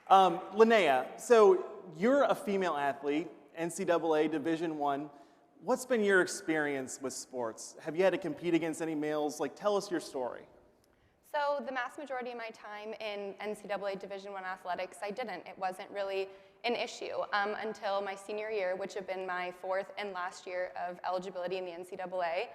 Linnea, so you're a female athlete, NCAA Division I. What's been your experience with sports? Have you had to compete against any males? Like, tell us your story. So the mass majority of my time in NCAA Division I athletics, I didn't. It wasn't really an issue until my senior year, which had been my fourth and last year of eligibility in the NCAA.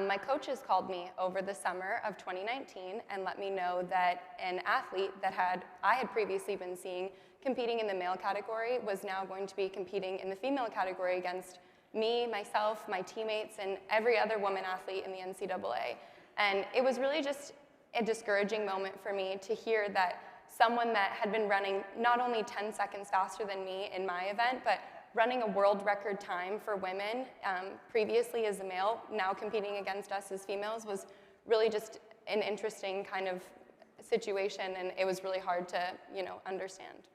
My coaches called me over the summer of 2019 and let me know that an athlete that I had previously been seeing competing in the male category was now going to be competing in the female category against me, myself, my teammates, and every other woman athlete in the NCAA. And it was really just a discouraging moment for me to hear that someone that had been running not only 10 seconds faster than me in my event, but running a world record time for women previously as a male, now competing against us as females, was really just an interesting kind of situation, and it was really hard to, understand.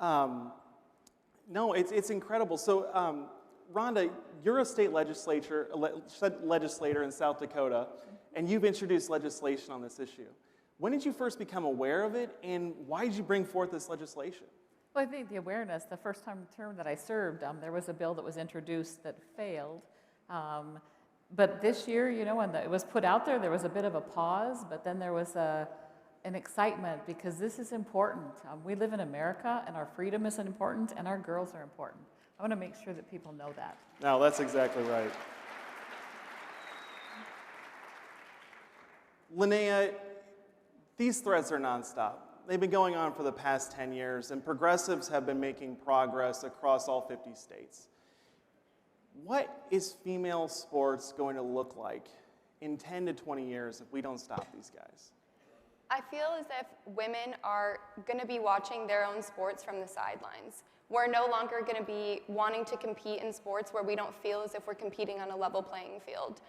No, it's incredible. So, Rhonda, you're a state legislator in South Dakota, and you've introduced legislation on this issue. When did you first become aware of it, and why did you bring forth this legislation? Well, I think the awareness, the first term that I served, there was a bill that was introduced that failed. But this year, when it was put out there was a bit of a pause, but then there was an excitement because this is important. We live in America, and our freedom is important, and our girls are important. I want to make sure that people know that. No, that's exactly right. Linnea, these threats are nonstop. They've been going on for the past 10 years, and progressives have been making progress across all 50 states. What is female sports going to look like in 10 to 20 years if we don't stop these guys? I feel as if women are going to be watching their own sports from the sidelines. We're no longer going to be wanting to compete in sports where we don't feel as if we're competing on a level playing field.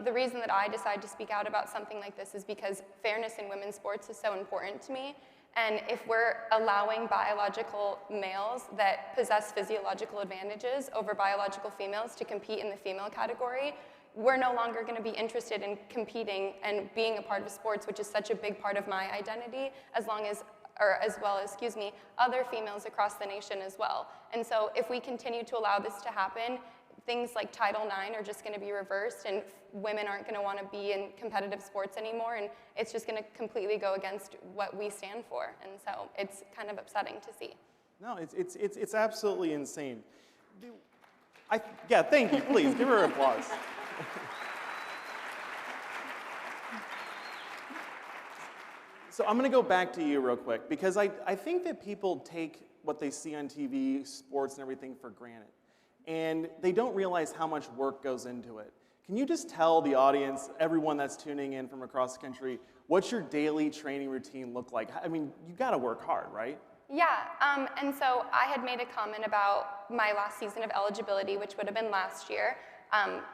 The reason that I decided to speak out about something like this is because fairness in women's sports is so important to me. And if we're allowing biological males that possess physiological advantages over biological females to compete in the female category, we're no longer going to be interested in competing and being a part of sports, which is such a big part of my identity, as well as other females across the nation as well. And so if we continue to allow this to happen, things like Title IX are just going to be reversed, and women aren't going to want to be in competitive sports anymore, and it's just going to completely go against what we stand for. And so it's kind of upsetting to see. No, it's absolutely insane. Yeah, thank you. Please give her applause. So I'm going to go back to you real quick, because I think that people take what they see on TV, sports and everything for granted. And they don't realize how much work goes into it. Can you just tell the audience, everyone that's tuning in from across the country, what's your daily training routine look like? I mean, you got to work hard, right? Yeah, and so I had made a comment about my last season of eligibility, which would have been last year.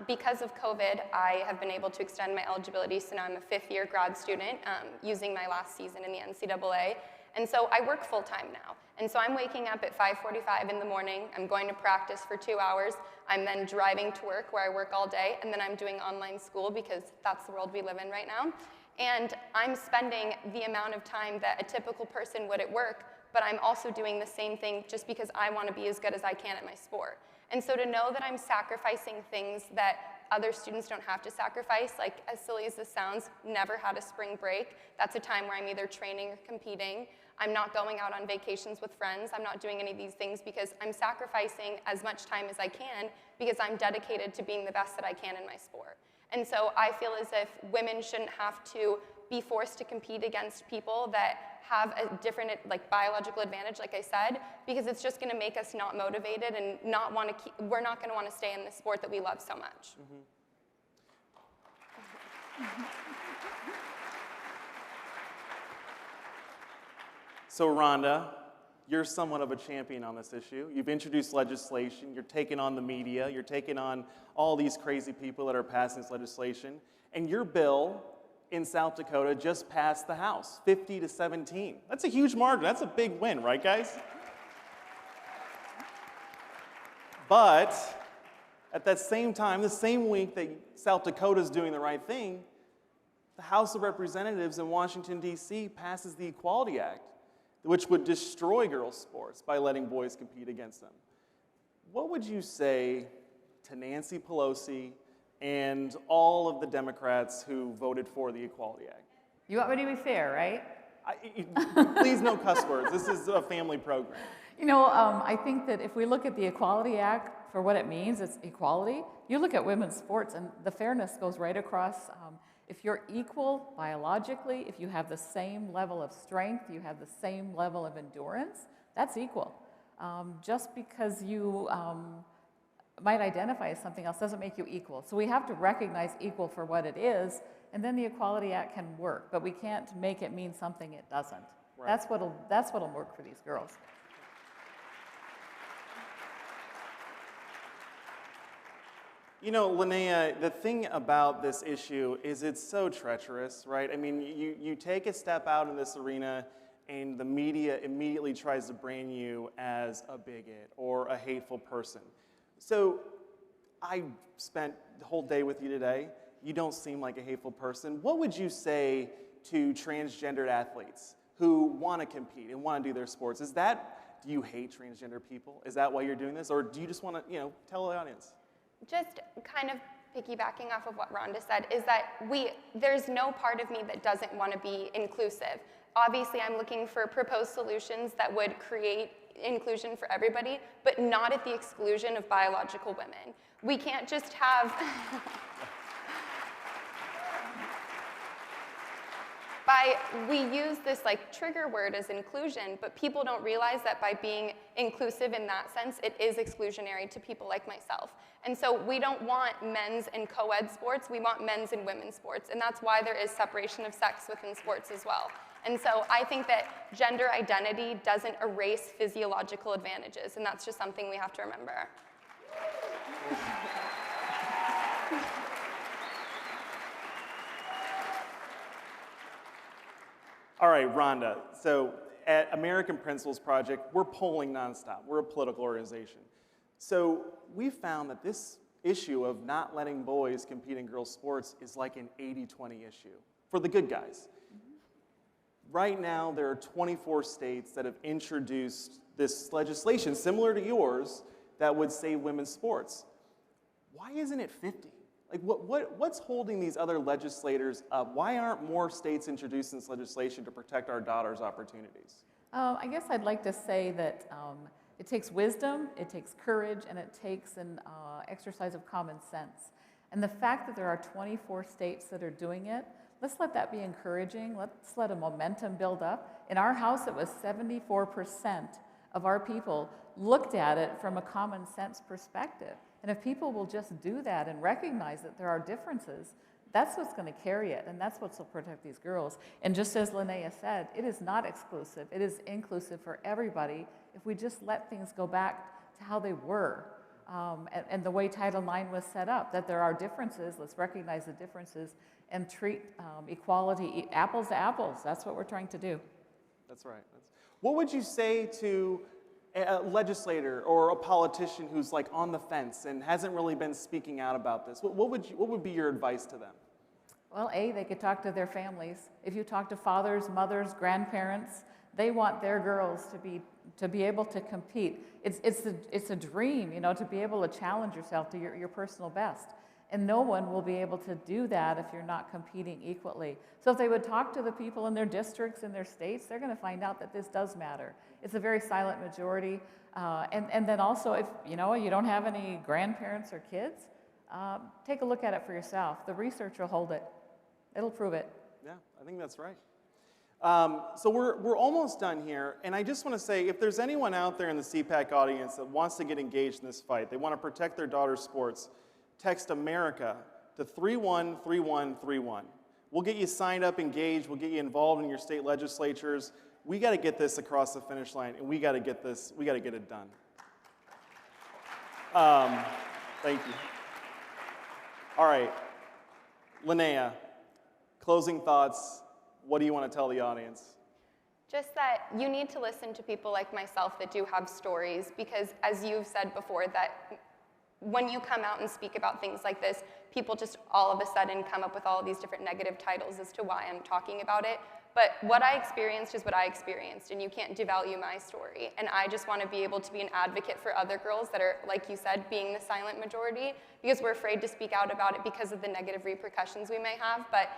Because of COVID, I have been able to extend my eligibility, so now I'm a fifth-year grad student using my last season in the NCAA. And so I work full-time now. And so I'm waking up at 5:45 in the morning. I'm going to practice for 2 hours. I'm then driving to work where I work all day. And then I'm doing online school because that's the world we live in right now. And I'm spending the amount of time that a typical person would at work, but I'm also doing the same thing just because I want to be as good as I can at my sport. And so to know that I'm sacrificing things that other students don't have to sacrifice, like as silly as this sounds, never had a spring break. That's a time where I'm either training or competing. I'm not going out on vacations with friends. I'm not doing any of these things because I'm sacrificing as much time as I can because I'm dedicated to being the best that I can in my sport. And so I feel as if women shouldn't have to be forced to compete against people that have a different biological advantage, like I said, because it's just going to make us not motivated and we're not going to want to stay in the sport that we love so much. Mm-hmm. So Rhonda, you're somewhat of a champion on this issue. You've introduced legislation. You're taking on the media. You're taking on all these crazy people that are passing this legislation. And your bill in South Dakota just passed the House, 50-17. That's a huge margin. That's a big win, right, guys? But at that same time, the same week that South Dakota is doing the right thing, the House of Representatives in Washington, D.C. passes the Equality Act. which would destroy girls' sports by letting boys compete against them. What would you say to Nancy Pelosi and all of the Democrats who voted for the Equality Act? You want me to be fair, right? Please no cuss words. This is a family program. You know, I think that if we look at the Equality Act for what it means, it's equality. You look at women's sports, and the fairness goes right across. If you're equal biologically, if you have the same level of strength, you have the same level of endurance, that's equal. Just because you might identify as something else doesn't make you equal. So we have to recognize equal for what it is, and then the Equality Act can work, but we can't make it mean something it doesn't. Right. That's what'll work for these girls. You know, Linnea, the thing about this issue is it's so treacherous, right? I mean, you take a step out in this arena and the media immediately tries to brand you as a bigot or a hateful person. So I spent the whole day with you today. You don't seem like a hateful person. What would you say to transgendered athletes who want to compete and want to do their sports? Do you hate transgender people? Is that why you're doing this? Or do you just want to, tell the audience? Just kind of piggybacking off of what Rhonda said, is that there's no part of me that doesn't want to be inclusive. Obviously, I'm looking for proposed solutions that would create inclusion for everybody, but not at the exclusion of biological women. We can't just have... we use this trigger word as inclusion, but people don't realize that by being inclusive in that sense, it is exclusionary to people like myself. And so we don't want men's and co-ed sports, we want men's and women's sports, and that's why there is separation of sex within sports as well. And so I think that gender identity doesn't erase physiological advantages, and that's just something we have to remember. All right, Rhonda, so at American Principles Project, we're polling nonstop. We're a political organization. So we found that this issue of not letting boys compete in girls' sports is like an 80-20 issue for the good guys. Right now, there are 24 states that have introduced this legislation similar to yours that would save women's sports. Why isn't it 50? What's holding these other legislators up? Why aren't more states introducing this legislation to protect our daughters' opportunities? I guess I'd like to say that it takes wisdom, it takes courage, and it takes an exercise of common sense. And the fact that there are 24 states that are doing it, let's let that be encouraging. Let's let a momentum build up. In our house, it was 74% of our people looked at it from a common sense perspective. And if people will just do that and recognize that there are differences, that's what's going to carry it, and that's what's going to protect these girls. And just as Linnea said, it is not exclusive. It is inclusive for everybody if we just let things go back to how they were and the way Title IX was set up, that there are differences. Let's recognize the differences and treat equality, apples to apples. That's what we're trying to do. That's right. What would you say to a legislator or a politician who's on the fence and hasn't really been speaking out about this? What would be your advice to them? Well, they could talk to their families. If you talk to fathers, mothers, grandparents, they want their girls to be able to compete. It's a dream, to be able to challenge yourself to your personal best. And no one will be able to do that if you're not competing equally. So if they would talk to the people in their districts, in their states, they're going to find out that this does matter. It's a very silent majority. And then also, if you don't have any grandparents or kids, take a look at it for yourself. The research will hold it. It'll prove it. Yeah, I think that's right. So we're almost done here. And I just want to say, if there's anyone out there in the CPAC audience that wants to get engaged in this fight, they want to protect their daughter's sports, text America to 313131. We'll get you signed up, engaged. We'll get you involved in your state legislatures. We got to get this across the finish line, and we got to get it done. Thank you. All right, Linnea, closing thoughts. What do you want to tell the audience? Just that you need to listen to people like myself that do have stories, because as you've said before, that when you come out and speak about things like this, people just all of a sudden come up with all of these different negative titles as to why I'm talking about it. But what I experienced is what I experienced, and you can't devalue my story. And I just want to be able to be an advocate for other girls that are, like you said, being the silent majority, because we're afraid to speak out about it because of the negative repercussions we may have. But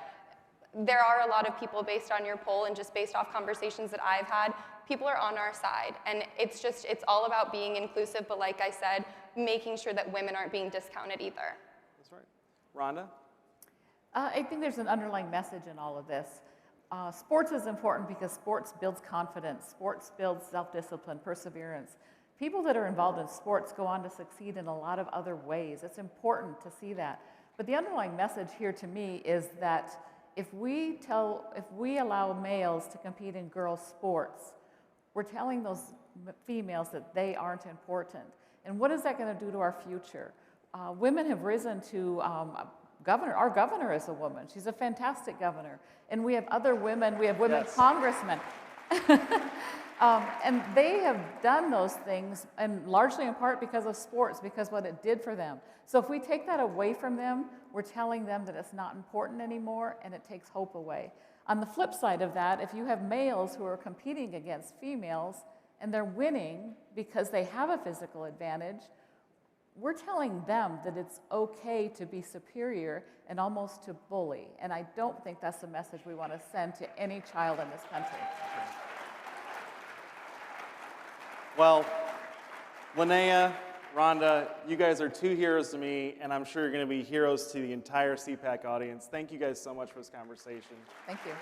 there are a lot of people, based on your poll and just based off conversations that I've had, people are on our side. And it's all about being inclusive, but like I said, making sure that women aren't being discounted either. That's right. Rhonda? I think there's an underlying message in all of this. Sports is important because sports builds confidence, sports builds self-discipline, perseverance. People that are involved in sports go on to succeed in a lot of other ways. It's important to see that. But the underlying message here to me is that if we allow males to compete in girls' sports, we're telling those females that they aren't important. And what is that going to do to our future? Women have risen to governor. Our governor is a woman. She's a fantastic governor. And we have other women. We have women congressmen. And they have done those things, and largely in part because of sports, because what it did for them. So if we take that away from them, we're telling them that it's not important anymore, and it takes hope away. On the flip side of that, if you have males who are competing against females, and they're winning because they have a physical advantage, we're telling them that it's okay to be superior and almost to bully. And I don't think that's the message we want to send to any child in this country. Well, Linnea, Rhonda, you guys are two heroes to me, and I'm sure you're going to be heroes to the entire CPAC audience. Thank you guys so much for this conversation. Thank you.